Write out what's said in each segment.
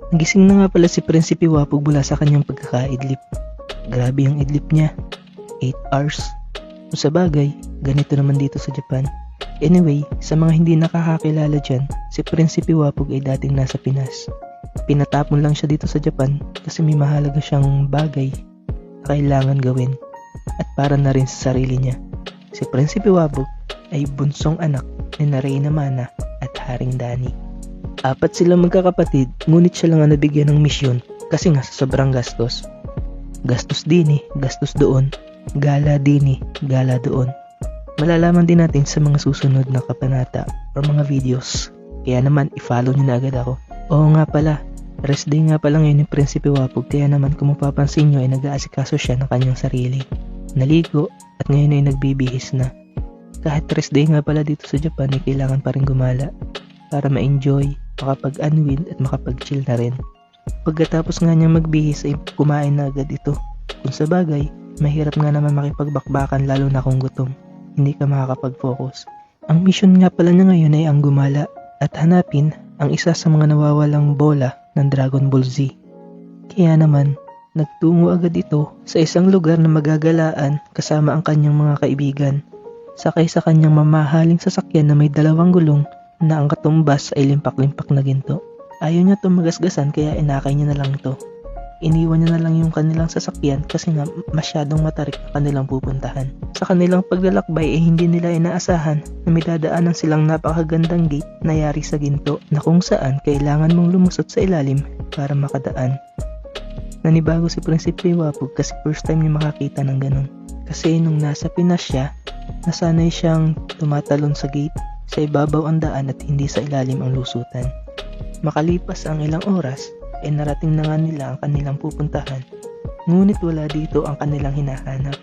Nagising na nga pala si Prinsipe Wapog mula sa kanyang pagkakaidlip. Grabe ang idlip niya. 8 hours. Kung sa bagay, ganito naman dito sa Japan. Anyway, sa mga hindi nakakakilala dyan, si Prinsipe Wapog ay dating nasa Pinas. Pinatapon lang siya dito sa Japan kasi may mahalaga siyang bagay na kailangan gawin at para na rin sa sarili niya. Si Prinsipe Wapog ay bunsong anak ni Reyna Mana at Haring Dani. 4 silang magkakapatid, ngunit siya lang ang nabigyan ng misyon kasi nga sa sobrang gastos. Gastos din gastos doon. Gala din gala doon. Malalaman din natin sa mga susunod na kabanata or mga videos. Kaya naman, i-follow nyo na agad ako. Oo nga pala, rest day nga pala ngayon ni Prinsipe Wapog, kaya naman kung mapapansin nyo ay nag-aasikaso siya ng kanyang sarili. Naligo at ngayon ay nagbibihis na. Kahit rest day nga pala dito sa Japan ay kailangan pa rin gumala para ma-enjoy, makapag-unwind at makapag-chill na rin. Pagkatapos nga niyang magbihis ay kumain na agad ito. Kung sa bagay, mahirap nga naman makipagbakbakan lalo na kung gutom. Hindi ka makakapag-focus. Ang mission nga pala niya ngayon ay ang gumala at hanapin ang isa sa mga nawawalang bola ng Dragon Ball Z. Kaya naman, nagtungo agad ito sa isang lugar na magagalaan kasama ang kanyang mga kaibigan. Sakay sa kanyang mamahaling sasakyan na may 2 gulong na ang katumbas ay limpak-limpak na ginto. Ayaw niya itong magasgasan kaya inakay niya na lang ito. Iniwan niya na lang yung kanilang sasakyan kasi nga masyadong matarik na kanilang pupuntahan. Sa kanilang paglalakbay ay hindi nila inaasahan na may dadaanan silang napakagandang gate na yari sa ginto na kung saan kailangan mong lumusot sa ilalim para makadaan. Nanibago si Prinsipe Wapog kasi first time niya makakita ng ganun. Kasi nung nasa Pinas siya, nasanay siyang tumatalon sa gate, sa ibabaw ang daan at hindi sa ilalim ang lusutan. Makalipas ang ilang oras, ay narating na nga nila ang kanilang pupuntahan. Ngunit wala dito ang kanilang hinahanap.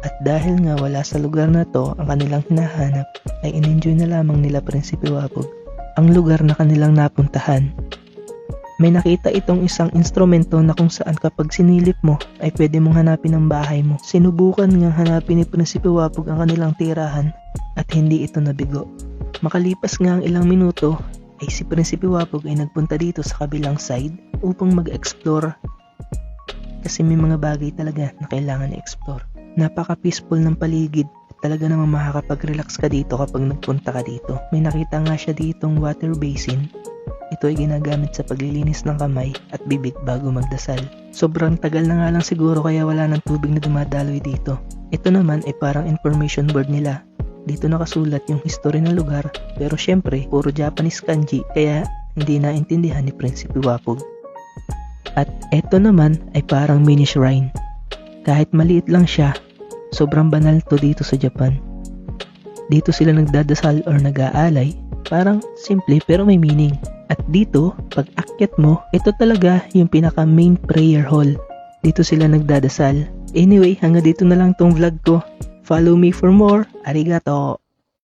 At dahil nga wala sa lugar na to ang kanilang hinahanap, ay in-enjoy na lamang nila Prinsipe Wapog ang lugar na kanilang napuntahan. May nakita itong isang instrumento na kung saan kapag sinilip mo ay pwede mong hanapin ang bahay mo. Sinubukan nga hanapin ni Prinsipe Wapog ang kanilang tirahan at hindi ito nabigo. Makalipas nga ang ilang minuto ay si Prinsipe Wapog ay nagpunta dito sa kabilang side upang mag-explore kasi may mga bagay talaga na kailangan i-explore. Napaka-peaceful ng paligid at talaga namang makakapag-relax ka dito kapag nagpunta ka dito. May nakita nga siya ditong water basin. Ito ay ginagamit sa paglilinis ng kamay at bibig bago magdasal. Sobrang tagal na nga lang siguro kaya wala ng tubig na dumadaloy dito. Ito naman ay parang information board nila. Dito nakasulat yung history ng lugar pero syempre puro Japanese kanji kaya hindi naintindihan ni Prinsipe Wapog. At eto naman ay parang mini shrine. Kahit maliit lang siya, sobrang banal to dito sa Japan. Dito sila nagdadasal or nag-aalay, parang simple pero may meaning. At dito, pag akyat mo, ito talaga yung pinaka main prayer hall. Dito sila nagdadasal. Anyway, hanggang dito na lang tong vlog ko. Follow me for more. Arigato!